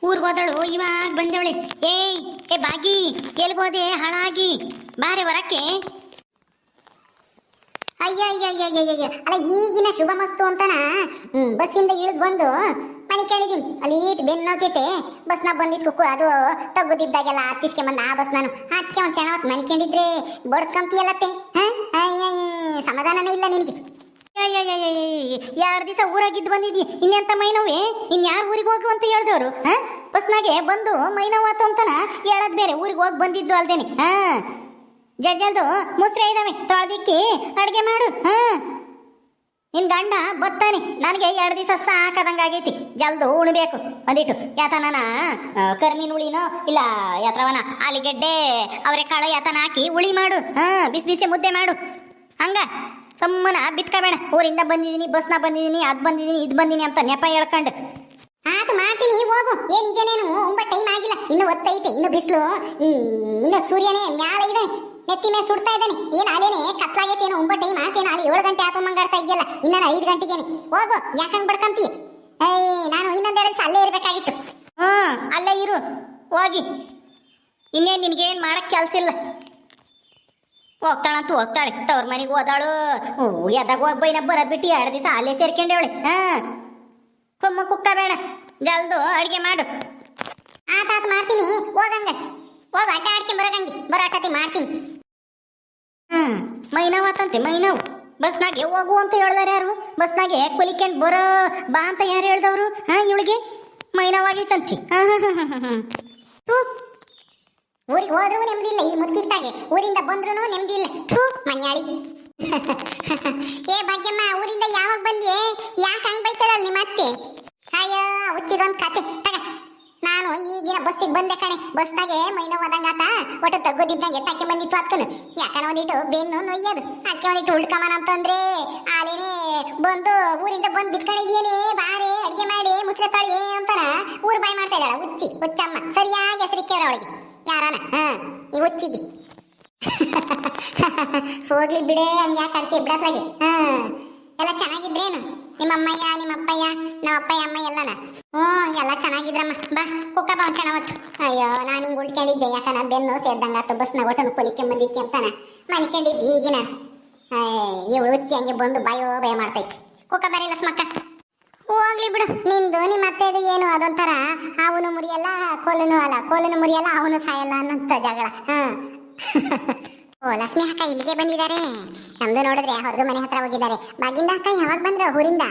ಊರ್ಗ್ ಹೋದಳು ಇವಾಗ ಬಂದವಳೆ. ಏ ಬಾಗಿ ಎಲ್ಗೋದೆ ಹಾಳಾಗಿ ಬಾರೆ ಹೊರಕ್ಕೆ. ಅಯ್ಯ ಅಲ್ಲ ಈಗಿನ ಶುಭ ಮಸ್ತು ಅಂತನ ಬಸ್ಸಿಂದ ಇಳಿದು ಬಂದು ಮನೆ ಕೇಳಿದೀನಿ. ಅಲ್ಲಿ ಈಟ್ ಬೆನ್ನೋತೈತೆ ಬಸ್ನಾಗ ಬಂದಿದ್ ಕುಕ್ಕು ಅದು ತಗ್ಗುದಿದ್ದಾಗೆಲ್ಲ ಹತ್ತಿಸ್ಕೆ ಬಂದ ಆ ಬಸ್ ನಾನು ಅದಕ್ಕೆ ಒಂದ್ ಕ್ಷಣ ಹೊತ್ತು ಮನ್ಕೊಂಡಿದ್ರೆ ಬಡ್ಕಂತೀಯಲ್ಲತ್ತೆ. ಸಮಾಧಾನನೇ ಇಲ್ಲ ನಿನಗೆ. 2 ದಿವಸ ಊರಾಗಿದ್ದು ಬಂದಿದ್ದಿ, ಇನ್ನೆಂತ ಮೈನೋವೆ? ಇನ್ಯಾರು ಊರಿಗೆ ಹೋಗು ಅಂತ ಹೇಳ್ದವ್ರು? ಬಸ್ನಾಗೆ ಬಂದು ಮೈನೋವಾತು ಅಂತನ ಹೇಳದ್ ಬೇರೆ, ಊರಿಗೆ ಹೋಗಿ ಬಂದಿದ್ದು ಅಲ್ದೇನೆ. ಜಲ್ದು ಮುಸ್ರೆ ಇದಾವೆ ತೊಳೆದಿಕ್ಕಿ ಅಡ್ಗೆ ಮಾಡು. ನಿನ್ ಗಂಡ ಬತ್ತಾನೆ, ನನಗೆ 2 ದಿವಸ ಸಾಕದಂಗಾಗೈತಿ. ಜಲ್ದು ಉಣ್ಬೇಕು ಒಂದಿಟ್ಟು. ಯಾತನ ಕರ್ಮೀನ್ ಉಳಿನೋ ಇಲ್ಲ ಯಾತ್ರವನ ಆಲಿಗಡ್ಡೆ ಅವರೆಕಾಳು ಯಾತನ ಹಾಕಿ ಉಳಿ ಮಾಡು. ಬಿಸಿ ಬಿಸಿ ಮುದ್ದೆ ಮಾಡು. ಹಂಗ ಸುಮ್ಮನ ಬಿತ್ಕಬೇಡ. ಊರಿಂದ ಬಂದಿದ್ದೀನಿ, ಬಸ್ನ ಬಂದಿದ್ದೀನಿ, ಅದ್ ಬಂದಿದ್ದೀನಿ, ಇದು ಬಂದಿನಿ ಅಂತ ನೆಪ ಹೇಳ್ಕೊಂಡು. ಆತು ಮಾಡ್ತೀನಿ, ಹೋಗು. ಏನೀಗೇನೇನು ಒಂಬ ಟೈಮ್ ಆಗಿಲ್ಲ, ಇನ್ನು ಒತ್ತೈತೆ, ಇನ್ನು ಬಿಸಿಲು ಇನ್ನು ಸೂರ್ಯನೇ ಮ್ಯಾಲ ಇದೆ, ನೆತ್ತಿ ಮೇಲೆ ಸುಡ್ತಾ ಇದ್ದಾನೆ. ಏನು ಅಲ್ಲೇನೆ ಕತ್ಲಾಗೈತೆ, ಏನು 9 ಟೈಮ್ ಆತೇನು? ಅಲ್ಲಿ 7 ಗಂಟೆ ಆತು ಮಂಗಾಡ್ತಾ ಇದೆಯಲ್ಲ, ಇನ್ನ 5 ಗಂಟೆಗೇನೆ ಹೋಗು. ಯಾಕಂಗ್ ಬಡ್ಕಂತೀ? ನಾನು ಇನ್ನೊಂದು 2 ದಿವಸ ಅಲ್ಲೇ ಇರ್ಬೇಕಾಗಿತ್ತು. ಅಲ್ಲೇ ಇರು ಹೋಗಿ. ಇನ್ನೇನು ನಿನ್ಗೇನು ಮಾಡಕ್ ಕೆಲ್ಸ ಇಲ್ಲ. ಹೋಗ್ತಾಳಂತೂ ಹೋಗ್ತಾಳೆ, ತವ್ರ ಮನೆಗೆ ಹೋದಾಳು. ಎದಾಗ ಹೋಗಿ ಬೈನ ಬರೋದ್ ಬಿಟ್ಟು 2 ದಿವಸ ಅಲ್ಲೇ ಸೇರ್ಕೊಂಡವಳೆ. ಕೊಮ್ಮ ಕುಕ್ಕ ಬೇಡ, ಜಲ್ದು ಅಡ್ಗೆ ಮಾಡು. ಆತಾತ ಮಾಡ್ತೀನಿ, ಹೋಗಂಗ ಹೋಗ. ಅಡ್ಡ ಆಡ್ಕೊಂಡ್ ಬರೋಗಂಗೆ ಬರೋಟತಿ ಮಾಡ್ತೀನಿ. ಮೈನವಾತಂತೆ ಮೈನವ್. ಬಸ್ನಾಗೆ ಹೋಗು ಅಂತ ಹೇಳ್ದಾರ ಯಾರು? ಬಸ್ನಾಗೆ ಕೊಲಿಕೆಂಡ್ ಬರೋ ಬಾ ಅಂತ ಯಾರು ಹೇಳ್ದವ್ರು? ಇವಳಿಗೆ ಮೈನವಾಗಿತ್ತಂತಿ. ಊರಿಗೆ ಹೋದ್ರೂ ನೆಮ್ಮದಿ ಇಲ್ಲ ಈ ಮುದ್ಕಿತ್ತಾಗೆ, ಊರಿಂದ ಬಂದ್ರೂ ನೆಮ್ಮದಿ ಇಲ್ಲ. ಮನ್ಯಾಳಿ. ಭಾಗ್ಯಮ್ಮ, ಊರಿಂದ ಯಾವಾಗ ಬಂದೆ? ಯಾಕೆ ಹಂಗ್ ಬೈತಾರಲ್ಲ ನಿಮ್ಮ ಅತ್ತೆ? ಅಯ್ಯೋ ಹುಚ್ಚಿದೊಂದು ಕತೆ ತಗ. ನಾನು ಈಗಿನ ಬಸ್ಸಿಗೆ ಬಂದೆ ಕಣೆ. ಬಸ್ನಾಗೆ ಮೈನೋವಾದಂಗಾತ, ಒಟ್ಟು ತಗ್ಗೋದಿದ್ದಂಗೆ ಎತ್ತಾಕೆ ಬಂದಿತ್ತು ಅಕ್ಕನು. ಯಾಕನ ಒಂದಿಟ್ಟು ಬೆನ್ನು ನೊಯ್ಯೋದು, ಅದಕ್ಕೆ ಒಂದಿಟ್ಟು ಉಳ್ಕಮನ ಅಂತಂದ್ರೆ ಆಲೇನೆ ಬಂದು ಊರಿಂದ ಬಂದು ಬಿತ್ಕೊಂಡಿದ್ಯೇನೆ, ಬಾರೆ ಅಡ್ಗೆ ಮಾಡಿ ಮುಸ್ರೆ ತೊಳಿ ಅಂತಾನ ಊರು ಬಾಯ್ ಮಾಡ್ತಾ ಇದ್ದಾಳ ಹುಚ್ಚಮ್ಮ. ಸರಿಯಾಗಿ ಹೆಸರಿಕ್ಕೇರ ಅವಳಿಗೆ ಯಾರಾನ ಈ ಹುಚ್ಚಿಗೆ. ಹೋಗ್ಲಿ ಬಿಡೇ, ಹಂಗೆ ಯಾಕೆ ಆಡ್ತೀವಿ ಬಿಡತ್ಲಾಗೆ. ಎಲ್ಲ ಚೆನ್ನಾಗಿದ್ರೇನು ನಿಮ್ಮ ಅಮ್ಮಯ್ಯ, ನಿಮ್ಮ ಅಪ್ಪಯ್ಯ, ನಮ್ಮ ಅಪ್ಪಯ್ಯ ಅಮ್ಮ ಎಲ್ಲನ? ಎಲ್ಲ ಚೆನ್ನಾಗಿದ್ರಮ್ಮ. ಬಾ ಕುಕ್ಕ ಬಾ ಒಂದ್ ಹೊತ್ತು. ಅಯ್ಯೋ ನಾನು ಹಿಂಗೆ ಉಳ್ಕೊಂಡಿದ್ದೆ, ಯಾಕನ ಬೆನ್ನು ಸೇದ್ದಂಗಾತು ಬಸ್ನಾಗ ಒಟ್ಟನು ಕೊಲಿಕೆ ಬಂದಿಕ್ಕೆ ಅಂತಾನ ಮನ್ಕೊಂಡಿದ್ದೆ. ಈಗಿನ ಇವಳು ಹುಚ್ಚಿ ಹಂಗೆ ಬಂದು ಭಯ ಮಾಡ್ತೈತಿ. ಕುಕ್ಕ ಬರೀಲ್ಲ ಸ್ಮಕ್ಕ. ಹೋಗ್ಲಿ ಬಿಡು, ನಿಂದು ನಿಮ್ಮ ಅತ್ತೆದು ಏನು ಅದೊಂಥರ ಅವನು ಮುರಿಯಲ್ಲ ಕೋಲನು ಮುರಿಯಲ್ಲ ಅವನು ಸಾಯಲ್ಲ ಅನ್ನೋಂಥ ಜಗಳ. ಓ ಲಕ್ಷ್ಮಿ ಅಕ್ಕ ಇಲ್ಲಿಗೆ ಬಂದಿದ್ದಾರೆ. ನಮ್ದು ನೋಡಿದ್ರೆ ಹೊರದು ಮನೆ ಹತ್ರ ಹೋಗಿದ್ದಾರೆ. ಬಾಗಿಂದ ಅಕ್ಕ ಯಾವಾಗ ಬಂದ್ರ ಊರಿಂದ?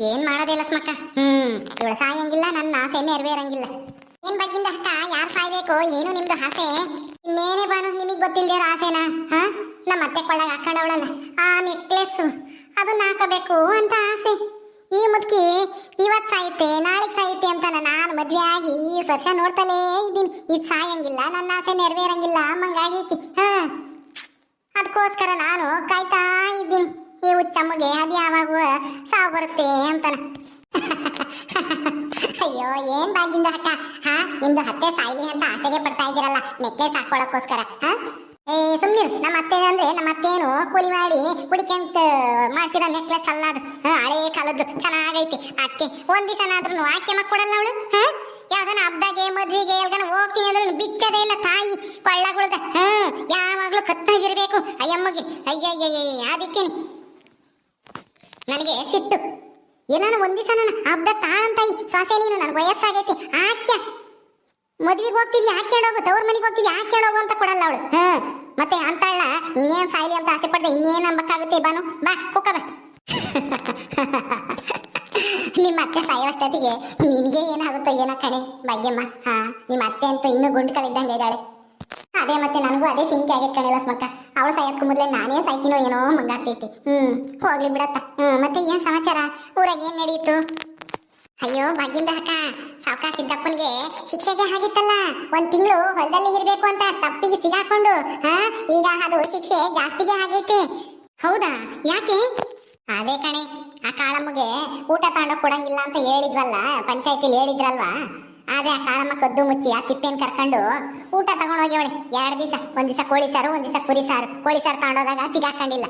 ಏನ್ ಮಾಡೋದೇ ಲಕ್ಷ್ಮಕ್ಕ. ಇವಳು ಸಾಯಂಗಿಲ್ಲ, ನನ್ನ ಆಸೆ ನೆರವೇರಂಗಿಲ್ಲ. ಏನ್ ಬಾಗಿಂದ ಅಕ್ಕ, ಯಾರು ಸಾಯ್ಬೇಕು? ಏನು ನಿಮ್ದು ಆಸೆ? ಇನ್ನೇನೇ ಬಾನು ನಿಮಗ್ ಗೊತ್ತಿಲ್ದಿರೋ ಆಸೆನಾ? ನಮ್ಮ ಅತ್ತೆ ಕೊಳ್ಳಾಗ ಹಾಕೊಂಡವಳಲ್ಲ ಆ ನೆಕ್ಲೆಸ್, ಅದನ್ನ ಹಾಕಬೇಕು ಅಂತ ಆಸೆ. ಈ ಮುದ್ಕಿ ಇವತ್ತು ಸಾಯುತ್ತೆ ನಾಳೆಗೆ ಸಾಯುತ್ತೆ ಅಂತ ನಾನು ಮದ್ವೆ ಆಗಿ ಈ ವರ್ಷ ನೋಡ್ತಲೇ ಇದ್ದೀನಿ. ಇದು ಸಾಯಂಗಿಲ್ಲ, ನನ್ನ ಆಸೆ ನೆರವೇರಂಗಿಲ್ಲ ಮಂಗಾಗೈತಿ. ಅದಕ್ಕೋಸ್ಕರ ನಾನು ಕಾಯ್ತಾ ಇದ್ದೀನಿ ಈ ಹುಚ್ಚಮ್ಮಗೆ ಅದು ಯಾವಾಗ ಸಾವು ಬರುತ್ತೆ ಅಂತಾನ. ಅಯ್ಯೋ ಏನ್ ಬಾಗಿಂದ ಅಕ್ಕ, ನಿಮ್ದು ಹತ್ತೆ ಸಾಯ್ಲಿ ಅಂತ ಆಸೆಗೆ ಪಡ್ತಾ ಇದ್ದೀರಲ್ಲ ನೆಕ್ಲೆಸ್ ಹಾಕೊಳ್ಳೋಕ್ಕೋಸ್ಕರ. ಸುಮ್ನಿರು. ನಮ್ಮ ಅತ್ತೆ ಅಂದ್ರೆ ನಮ್ಮ ಅತ್ತೇನು ಕೂಲಿ ಮಾಡಿ ಕುಡಿಕೆಂಟ್ ಮಾಡಿಸಿದ ನೆಕ್ಲೆಸ್ ಅಲ್ಲ ಅದು, ಹಳೇ ಕಾಲದ್ದು ಚೆನ್ನಾಗೈತಿ. ಅದಕ್ಕೆ ಒಂದ್ ದಿವಸನಾದ್ರೂ ಆಕೆ ಮಕ್ಕಳಲ್ಲ ಅವಳು. ಯಾವ್ದನ ಹಬ್ಬದಾಗೆ ಮದ್ವಿಗೆ ಎಲ್ಗನ ಹೋಗ್ತೀನಿ ಅಂದ್ರೆ ಬಿಚ್ಚದೇ ಇಲ್ಲ ತಾಯಿ ಕೊಳ್ಳಗುಳ್ದ. ಯಾವಾಗ್ಲೂ ಕತ್ತಾಗಿರ್ಬೇಕು ಅಯ್ಯಮ್ಮಗೆ. ಅಯ್ಯಯ್ಯ ಅದಕ್ಕೇನೆ ನನಗೆ ಸಿಟ್ಟು. ಏನಾನ ಒಂದ್ ದಿವಸ ನಾನು ಹಬ್ಬದ ತಾಳಂತಾಯಿ ಸೊಸೆ ನೀನು, ನನ್ಗೆ ವಯಸ್ಸಾಗೈತಿ ಆಕ್ಯ ಮದ್ವಿಗೆ ಹೋಗ್ತಿದ್ಯಾ ಹಾಕ್ಯಡೋಗು, ತವ್ರ ಮನೆಗೆ ಹೋಗ್ತಿದ್ಯಾ ಹಾಕ್ಯಡೋಗು ಅಂತ ಕೊಡಲ್ಲ ಅವಳು. ಮತ್ತೆ ಅಂತಳ ಇನ್ನೇನ್ ಸಾಯ್ಲಿ ಅಂತ ಆಸೆ ಪಡ್ದೆ ಇನ್ನೇನ್ ಅಂಬಕ್ಕಾಗುತ್ತೆ? ಬಾನು ಬಾ ಕುಕ್ಕ ಬಾ. ನಿಮ್ಮ ಅತ್ತೆ ಸಾಯೋಷ್ಟೊತ್ತಿಗೆ ನಿನಗೆ ಏನಾಗುತ್ತೋ ಏನೋ ಕಣೆ ಭಾಗ್ಯಮ್ಮ. ನಿಮ್ಮ ಅತ್ತೆ ಅಂತೂ ಇನ್ನೂ ಗುಂಡ್ಕಲ್ಲಿದ್ದಂಗೆ ಇದ್ದಾಳೆ. ಅದೇ ಮತ್ತೆ ನನಗೂ ಅದೇ ಚಿಂತೆ ಆಗೈತೆ ಕಣೆ ಲಕ್ಷ್ಮಕ್ಕ. ಅವಳು ಸಾಯೋದ್ಕು ಮೊದಲೇ ನಾನೇ ಸಾಯ್ತೀನೋ ಏನೋ ಮಂಗಾಗ್ತೈತಿ. ಹೋಗ್ಲಿ ಬಿಡತ್ತ. ಮತ್ತೆ ಏನ್ ಸಮಾಚಾರ? ಊರಾಗ ಏನ್ ನಡೀತು? ಅಯ್ಯೋ ಭಾಗ್ಯಂದ ಅಕ್ಕ, ಸಾವುಕಾರ ಸಿದ್ದಪ್ಪನಿಗೆ ಶಿಕ್ಷೆಗೆ ಆಗಿತ್ತಲ್ಲ, 1 ತಿಂಗಳು ಹೊಲದಲ್ಲಿ ಇರ್ಬೇಕು ಅಂತ ತಪ್ಪಿಗೆ ಸಿಗಾಕೊಂಡು ಈಗ ಅದು ಶಿಕ್ಷೆ ಜಾಸ್ತಿಗೆ ಆಗೈತೆ. ಹೌದಾ? ಯಾಕೆ? ಅದೇ ಕಣೆ, ಆ ಕಾಳಮ್ಮಗೆ ಊಟ ತಗೊಂಡೋಗಿ ಕೊಡಂಗಿಲ್ಲ ಅಂತ ಹೇಳಿದ್ವಲ್ಲ, ಪಂಚಾಯತಿಲಿ ಹೇಳಿದ್ರಲ್ವಾ. ಅದೇ ಆ ಕಾಳಮ್ಮ ಕದ್ದು ಮುಚ್ಚಿ ಆ ತಿಪ್ಪೇನ್ ಕರ್ಕೊಂಡು ಊಟ ತಗೊಂಡು ಹೋಗ್ಯವಳೆ 2 ದಿವಸ. 1 ದಿವಸ ಕೋಳಿ ಸಾರು, 1 ದಿವಸ ಕುರಿ ಸಾರು. ಕೋಳಿ ಸಾರು ತಗೊಂಡೋದಾಗ ಸಿಗಾಕೊಂಡಿಲ್ಲ,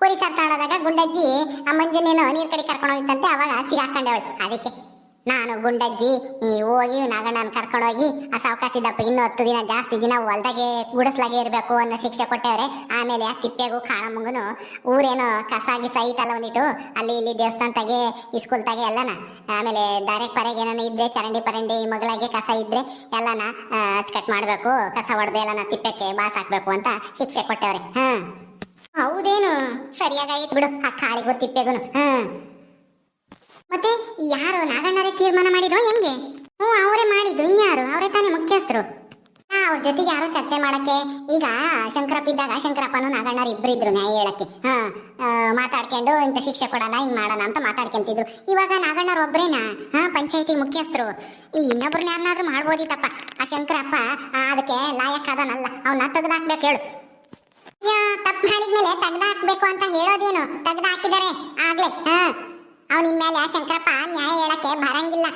ಕುರಿ ಸಾರು ತಗೊಂಡೋದಾಗ ಗುಂಡಜ್ಜಿ ಆ ಮಂಜುನೇನೋ ನೀರ್ ಕಡೆ ಕರ್ಕೊಂಡು ಹೋಗಿತ್ತಂತೆ, ಅವಾಗ ಸಿಗಾಕೊಂಡವಳೆ. ಅದಕ್ಕೆ ನಾನು ಗುಂಡಜ್ಜಿ ಹೋಗಿ ನಾಗಣ್ಣನ ಕರ್ಕೊಂಡೋಗಿ ಆ ಸಾವಕಾಸಿದ್ದಪ್ಪ ಇನ್ನೂ 10 ದಿನ ಜಾಸ್ತಿ ದಿನ ಹೊಲ್ದಾಗೆ ಗುಡಿಸ್ಲಾಗೆ ಇರಬೇಕು ಅನ್ನೋ ಶಿಕ್ಷೆ ಕೊಟ್ಟವ್ರೆ. ಆಮೇಲೆ ಆ ತಿಪ್ಪೆಗೂ ಕಾಳಮ್ಮಂಗೂ ಊರೇನೋ ಕಸ ಗಿಸ ಐತಲ್ಲ ಒಂದಿಟ್ಟು ಅಲ್ಲಿ ಇಲ್ಲಿ ದೇವಸ್ಥಾನ ತಾಗೆ ಇಸ್ಕೂಲ್ ತಾಗೆ ಎಲ್ಲನ ಆಮೇಲೆ ದಾರೆ ಪರೆಗೆ ಏನಾನ ಇದ್ರೆ ಚರಂಡಿ ಪರಂಡಿ ಮಗಳಾಗೆ ಕಸ ಇದ್ರೆ ಎಲ್ಲನ ಅಚ್ಕಟ್ ಮಾಡ್ಬೇಕು, ಕಸ ಹೊಡೆದು ಎಲ್ಲನ ತಿಪ್ಪೆಕ್ಕೆ ಬಾಸ್ ಹಾಕ್ಬೇಕು ಅಂತ ಶಿಕ್ಷೆ ಕೊಟ್ಟವ್ರೆ. ಹೌದೇನು, ಸರಿಯಾಗಿತ್ತು ಬಿಡು ಆ ಕಾಳಿಗೂ ತಿಪ್ಪೆಗೂ. ಮತ್ತೆ ಯಾರು ನಾಗಣ್ಣರೇ ತೀರ್ಮಾನ ಮಾಡಿದ್ರು ಹೆಂಗೆ? ಅವರೇ ಮಾಡಿದ್ದು, ಇನ್ಯಾರು? ಅವರೇ ತಾನೇ ಮುಖ್ಯಸ್ಥರು. ಅವ್ರ ಜೊತೆಗೆ ಯಾರೋ ಚರ್ಚೆ ಮಾಡಕ್ಕೆ ಈಗ ಶಂಕರಪ್ಪ ಇದ್ದಾಗ ಶಂಕರಪ್ಪನು ನಾಗಣ್ಣರು ಇಬ್ರಿದ್ರು ನ್ಯಾಯ ಹೇಳಕ್ಕೆ. ಮಾತಾಡ್ಕೊಂಡು ಇಂಥ ಶಿಕ್ಷೆ ಕೊಡೋಣ ಹಿಂಗ್ ಮಾಡೋಣ ಅಂತ ಮಾತಾಡ್ಕೊಂತಿದ್ರು. ಇವಾಗ ನಾಗಣ್ಣರು ಒಬ್ರೇನಾ ಪಂಚಾಯತಿ ಮುಖ್ಯಸ್ಥರು? ಈ ಇನ್ನೊಬ್ರನ್ನ ಯಾರನ್ನಾದ್ರೂ ಮಾಡ್ಬೋದಿತ್ತಪ್ಪ. ಆ ಶಂಕರಪ್ಪ ಅದಕ್ಕೆ ಲಾಯಕ್ ಅದನಲ್ಲ, ಅವನ್ನ ತೆಗ್ದಾಕ್ಬೇಕು ಹೇಳು. ತಪ್ಪು ಮಾಡಿದ್ಮೇಲೆ ತೆಗ್ದಾಕ್ಬೇಕು ಅಂತ ಹೇಳೋದೇನು? ತೆಗ್ದು ಹಾಕಿದಾರೆ ಆಗ್ಲೇ. ಅವನ ಮೇಲೆ ಶಂಕರಪ್ಪ ನ್ಯಾಯ ಹೇಳಕ್ಕೆ ಬರಂಗಿಲ್ಲ.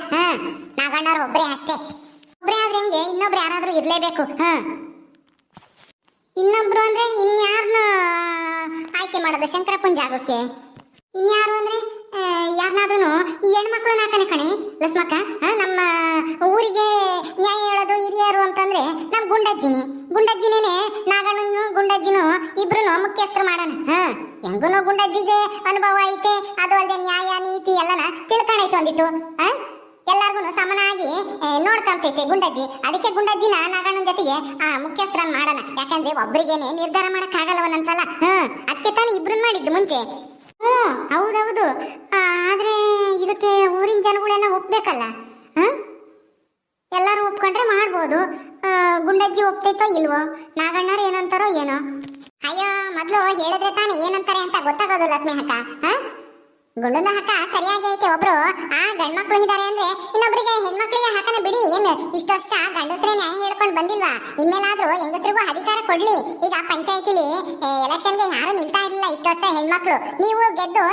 ನಾಗಣ್ಣವ್ರು ಒಬ್ರೇ ಅಷ್ಟೇ. ಒಬ್ರೇ ಆದ್ರೆ ಹೆಂಗೆ? ಇನ್ನೊಬ್ರು ಯಾರಾದ್ರೂ ಇರ್ಲೇಬೇಕು. ಇನ್ನೊಬ್ರು ಅಂದ್ರೆ ಇನ್ಯಾರನ್ನ ಆಯ್ಕೆ ಮಾಡೋದು ಶಂಕರಪ್ಪನ ಜಾಗಕ್ಕೆ? ಇನ್ಯಾರು ಅಂದ್ರೆ ಯಾರನ್ನಾದ್ರೂ ಈ ಹೆಣ್ಮಕ್ಳು ನಾಕನೆ ಕಣೆ ಲಸ್ಮಕ್ಕ. ನಮ್ಮ ಊರಿಗೆ ನ್ಯಾಯ ಹೇಳೋದು ಹಿರಿಯರು ಅಂತಂದ್ರೆ ನಮ್ ಗುಂಡಜ್ಜಿನೇನೆ ನಾಗಣ್ಣನು ಗುಂಡಜ್ಜಿನೂ ಇಬ್ರು ಮುಖ್ಯಸ್ಥರು ಮಾಡೋಣ. ಹೆಂಗೂನು ಗುಂಡಜ್ಜಿಗೆ ಅನುಭವ ಐತೆ, ಅದು ಅಲ್ಲದೆ ನ್ಯಾಯ ನೀತಿ ಎಲ್ಲನ ತಿಳ್ಕೊಂಡೈತೆ ಒಂದಿಟ್ಟು. ಎಲ್ಲಾರ್ಗು ಸಮನಾಗಿ ನೋಡ್ಕೊಂತೈತೆ ಗುಂಡಜ್ಜಿ. ಅದಕ್ಕೆ ಗುಂಡಜ್ಜಿನ ನಾಗಣ್ಣನ ಜೊತೆಗೆ ಮುಖ್ಯಸ್ಥರನ್ನ ಮಾಡೋಣ. ಯಾಕಂದ್ರೆ ಒಬ್ರಿಗೇನೆ ನಿರ್ಧಾರ ಮಾಡಕ್ ಆಗಲ್ಲ ಒಂದೊಂದ್ಸಲ. ಅದಕ್ಕೆ ತಾನು ಇಬ್ರನ್ನ ಮಾಡಿದ್ದು ಮುಂಚೆ. ಹೌದೌದು. ಆದ್ರೆ ಇದಕ್ಕೆ ಊರಿನ ಜನಗಳೆಲ್ಲ ಒಪ್ಬೇಕಲ್ಲ. ಎಲ್ಲಾರು ಒಪ್ಕೊಂಡ್ರೆ ಮಾಡ್ಬೋದು. ಗುಂಡಜ್ಜಿ ಒಪ್ತೈತೋ ಇಲ್ವೋ? ನಾಗಣ್ಣರು ಏನಂತಾರೋ ಏನೋ. ಅಯ್ಯೋ, ಮೊದ್ಲು ಹೇಳಿದ್ರೆ ತಾನೇ ಏನಂತಾರೆ ಅಂತ ಗೊತ್ತಾಗೋದಿಲ್ಲ ಸ್ನೇಹಕ್ಕ. ಗುಂಡದ ಹಕ್ಕ ಸರಿಯಾಗಿ ಐತೆ. ಒಬ್ರು ಗಂಡ್ಮಕ್ಳು ಇದಾರೆ ಅಂದ್ರೆ ಇನ್ನೊಬ್ರಿಗೆ ಹೆಣ್ಮಕ್ಳಿಗೆ ಹಾಕನ ಬಿಡಿ. ಏನು ಇಷ್ಟು ವರ್ಷ ಗಂಡಸ್ರೇ ನ್ಯಾಯ ಹೇಳ್ಕೊಂಡು ಬಂದಿಲ್ವಾ? ಇನ್ಮೇಲಾದ್ರೂ ಹೆಂಗಸ್ರಿಗೂ ಅಧಿಕಾರ ಕೊಡ್ಲಿ. ಈಗ ಪಂಚಾಯತಿಲಿ ಎಲೆಕ್ಷನ್ಗೆ ಯಾರು ನಿಲ್ತಾ ಇರಲಿಲ್ಲ ಇಷ್ಟು ವರ್ಷ ಹೆಣ್ಮಕ್ಳು. ನೀವು ಗೆದ್ದು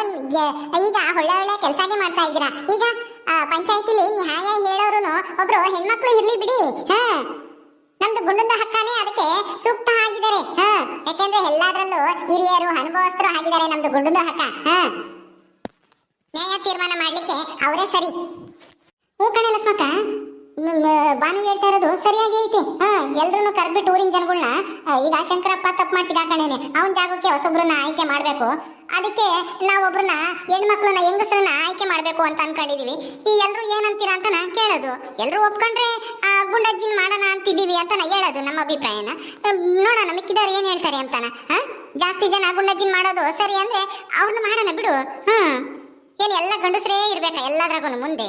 ಈಗ ಒಳ್ಳೆ ಕೆಲಸನೇ ಮಾಡ್ತಾ ಇದ್ದೀರಾ. ಈಗ ಪಂಚಾಯತಿಲಿ ನ್ಯಾಯ ಹೇಳೋರು ಒಬ್ರು ಹೆಣ್ಮಕ್ಳು ಇರ್ಲಿ ಬಿಡಿ. ನಮ್ದು ಗುಂಡದ ಹಕ್ಕನೇ ಅದಕ್ಕೆ ಸೂಕ್ತ ಆಗಿದ್ದಾರೆ. ಯಾಕೆಂದ್ರೆ ಎಲ್ಲಾದ್ರಲ್ಲೂ ಹಿರಿಯರು ಅನುಭವಸ್ಥರು ಆಗಿದ್ದಾರೆ ನಮ್ದು ಗುಂಡದ ಹಕ್ಕ. ನ್ಯಾಯ ತೀರ್ಮಾನ ಮಾಡ್ಲಿಕ್ಕೆ ಅವರೇ ಸರಿ. ಕಣೆ ಲಕ್ಷ್ಮಕ್ಕ, ಬಾನು ಹೇಳ್ತಾ ಇರೋದು ಸರಿಯಾಗಿ ಐತೆ. ಎಲ್ರು ಕರ್ಬಿಟ್ಟು ಊರಿನ ಜನಗಳನ್ನ ಈಗ ಶಂಕರಪ್ಪ ತಪ್ಪು ಮಾಡ್ಸಿದ ಕಣೇನೆ ಅವನ ಜಾಗಕ್ಕೆ ಹೊಸೊಬ್ರನ್ನ ಆಯ್ಕೆ ಮಾಡ್ಬೇಕು. ಅದಕ್ಕೆ ನಾವೊಬ್ರನ್ನ ಹೆಣ್ಮಕ್ಳನ್ನ ಹೆಂಗಸ್ರನ್ನ ಆಯ್ಕೆ ಮಾಡ್ಬೇಕು ಅಂತ ಅನ್ಕೊಂಡಿದೀವಿ. ಈ ಎಲ್ರು ಏನಂತೀರಾ ಅಂತ ನಾ ಕೇಳೋದು. ಎಲ್ರು ಒಪ್ಕೊಂಡ್ರೆ ಗುಂಡಜ್ಜಿನ ಮಾಡೋಣ ಅಂತಿದೀವಿ ಅಂತ ನಾ ಹೇಳೋದು ನಮ್ಮ ಅಭಿಪ್ರಾಯನ. ನೋಡೋಣ ಮಿಕ್ಕಿದವ್ರು ಏನ್ ಹೇಳ್ತಾರೆ ಅಂತಾನ. ಜಾಸ್ತಿ ಜನ ಗುಂಡಜ್ಜಿನ ಮಾಡೋದು ಸರಿ ಅಂದ್ರೆ ಅವ್ರನ್ನ ಮಾಡೋಣ ಬಿಡು. ಏನ್ ಎಲ್ಲ ಗಂಡಸ್ರೇ ಇರ್ಬೇಕಾ ಎಲ್ಲದ್ರಾಗೂ ಮುಂದೆ?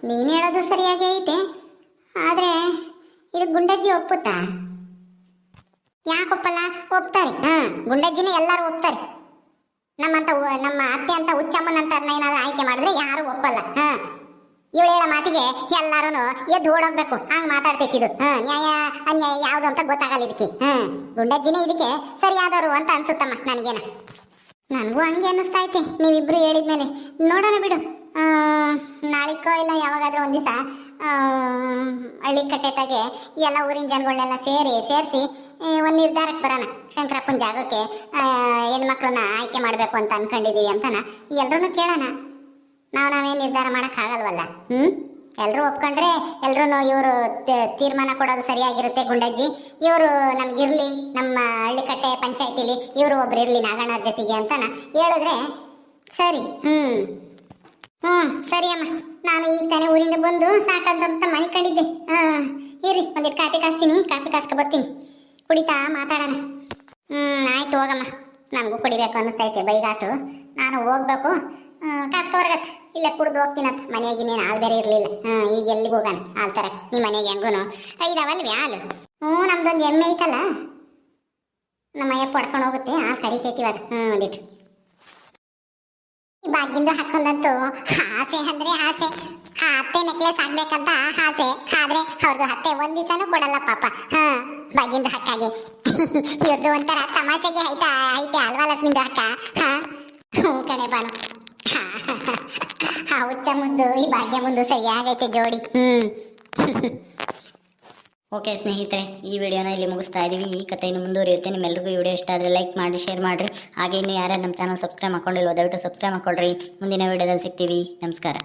ನೀನ್ ಹೇಳೋದು ಸರಿಯಾಗಿ ಐತೆ. ಆದ್ರೆ ಇದು ಗುಂಡಜ್ಜಿ ಒಪ್ಪುತ್ತಾ? ಯಾಕೊಪ್ಪಲ್ಲ? ಒಪ್ತಾರೆ. ಗುಂಡಜ್ಜಿನೇ ಎಲ್ಲಾರು ಒಪ್ತಾರೆ. ನಮ್ಮ ಅತ್ತೆ ಅಂತ ಹುಚ್ಚಮ್ಮನಂತಾರನ್ನ ಏನಾದ್ರು ಆಯ್ಕೆ ಮಾಡಿದ್ರೆ ಯಾರು ಒಪ್ಪಲ್ಲ. ಇವಳು ಹೇಳೋ ಮಾತಿಗೆ ಎಲ್ಲಾರು ಎದ್ದು ಓಡೋಗ್ಬೇಕು. ಹಂಗ್ ಮಾತಾಡ್ತೈತಿದು. ನ್ಯಾಯ ಅನ್ಯಾಯ ಯಾವ್ದು ಅಂತ ಗೊತ್ತಾಗಲ್ಲ ಇದಕ್ಕೆ. ಗುಂಡಜ್ಜಿನೇ ಇದಕ್ಕೆ ಸರಿಯಾದವರು ಅಂತ ಅನ್ಸುತ್ತಮ್ಮ ನನಗೇನ. ನನಗೂ ಹಂಗೆ ಅನ್ನಿಸ್ತಾ ಐತೆ ನೀವಿಬ್ರು ಹೇಳಿದ್ಮೇಲೆ. ನೋಡೋಣ ಬಿಡು. ನಾಳಿಕೋ ಇಲ್ಲ ಯಾವಾಗಾದ್ರೂ ಒಂದ್ ದಿವಸ ಹಳ್ಳಿ ಕಟ್ಟೆತಾಗೆ ಎಲ್ಲ ಊರಿನ ಜನಗಳನ್ನೆಲ್ಲ ಸೇರಿಸಿ ಒಂದ್ ನಿರ್ಧಾರಕ್ಕೆ ಬರೋಣ. ಶಂಕರಪ್ಪನ ಜಾಗಕ್ಕೆ ಹೆಣ್ಮಕ್ಳನ್ನ ಆಯ್ಕೆ ಮಾಡ್ಬೇಕು ಅಂತ ಅನ್ಕೊಂಡಿದೀವಿ ಅಂತನ ಎಲ್ರೂ ಕೇಳೋಣ. ನಾವೇ ನಿರ್ಧಾರ ಮಾಡಕ್ ಆಗಲ್ವಲ್ಲ. ಎಲ್ರು ಒಪ್ಕೊಂಡ್ರೆ ಎಲ್ರು ಇವರು ತೀರ್ಮಾನ ಕೊಡೋದು ಸರಿಯಾಗಿರುತ್ತೆ. ಗುಂಡಜ್ಜಿ ಇವರು ನಮ್ಗಿರ್ಲಿ, ನಮ್ಮ ಹಳ್ಳಿಕಟ್ಟೆ ಪಂಚಾಯತಿಲಿ ಇವರು ಒಬ್ರು ಇರ್ಲಿ ನಾಗಣ್ಣರ ಜೊತೆಗೆ ಅಂತನ ಹೇಳಿದ್ರೆ ಸರಿ. ಸರಿ ಅಮ್ಮ, ನಾನು ಈಗ ತಾನೇ ಊರಿಂದ ಬಂದು ಸಾಕಂತ ಮನೆ ಕಂಡಿದ್ದೆ. ಇರ್ರಿ ಒಂದಿಟ್ಟು ಕಾಫಿ ಕಾಸ್ತೀನಿ, ಕಾಫಿ ಕಾಸ್ಕೊ ಬರ್ತೀನಿ, ಕುಡಿತಾ ಮಾತಾಡೋಣ. ಆಯ್ತು ಹೋಗಮ್ಮ, ನನಗೂ ಕುಡಿಬೇಕು ಅನ್ನಿಸ್ತೈತೆ. ಬೈಗಾತು ನಾನು ಹೋಗ್ಬೇಕು. ಕಾಸ್ಕೊವರ್ಗತ್ ಇಲ್ಲ ಕುಡ್ದು ಹೋಗ್ತೀನಂತ. ಮನೆಯಾಗಿನೇನು ಹಾಲು ಬೇರೆ ಇರಲಿಲ್ಲ. ಈಗ ಎಲ್ಲಿಗೆ ಹೋಗೋಣ ಹಾಲು ತರಕ್ಕೆ? ನಿಮ್ಮ ಮನೆಗೆ ಹೆಂಗೂನು ಇದಾವಲ್ವಿ ಹಾಲು? ನಮ್ದೊಂದು ಎಮ್ಮೆ ಐತಲ್ಲ, ನಮ್ಮ ಅಯ್ಯಪ್ಪ ಹೊಡ್ಕೊಂಡು ಹೋಗುತ್ತೆ. ಹಾಲು ಕರಿತೈತಿ ಇವಾಗ. ಒಂದಿಟ್ಟು ಬಾಗಿಂದು ಹಾಕೊಂಡಂತೂ ಆಸೆ ಅಂದ್ರೆ ಆಸೆ. ಅತ್ತೆ ನೆಕ್ಲೆಸ್ ಆಗ್ಬೇಕಂತ ಆಸೆ. ಆದ್ರೆ ಅವ್ರದ್ದು ಅತ್ತೆ ಒಂದ್ ದಿವಸನೂ ಕೊಡಲ್ಲ ಪಾಪ. ಬಾಗಿಂದು ಹಕ್ಕಾಗೆ ಇವ್ರದ್ದು ಒಂಥರ ತಮಾಷೆಗೆ ಐತೆ ಅಲ್ವಾ ಲಕ್ಷ್ಮಿಂದು ಹಕ್ಕ? ಕಣೆ ಬಾನು, ಹುಚ್ಚ ಮುಂದು ಈ ಭಾಗ್ಯ ಮುಂದು ಸರಿಯಾಗೈತೆ ಜೋಡಿ. ಓಕೆ ಸ್ನೇಹಿತರೆ, ಈ ವಿಡಿಯೋನ ಇಲ್ಲಿ ಮುಗಿಸ್ತಾ ಇದ್ದೀವಿ. ಈ ಕಥೆ ಇನ್ನು ಮುಂದುವರಿಯುತ್ತೆ. ನಿಮ್ಮೆಲ್ಲರಿಗೂ ಈ ವಿಡಿಯೋ ಇಷ್ಟ ಆದರೆ ಲೈಕ್ ಮಾಡಿ, ಶೇರ್ ಮಾಡಿರಿ. ಹಾಗೆ ಇನ್ನು ಯಾರ್ಯಾರು ನಮ್ಮ ಚಾನಲ್ ಸಬ್ಸ್ಕ್ರೈಬ್ ಮಾಡ್ಕೊಂಡಿಲ್ವೋ ದಯವಿಟ್ಟು ಸಬ್ಸ್ಕ್ರೈಬ್ ಮಾಡ್ಕೊಳ್ರಿ. ಮುಂದಿನ ವಿಡಿಯೋದಲ್ಲಿ ಸಿಗ್ತೀವಿ. ನಮಸ್ಕಾರ.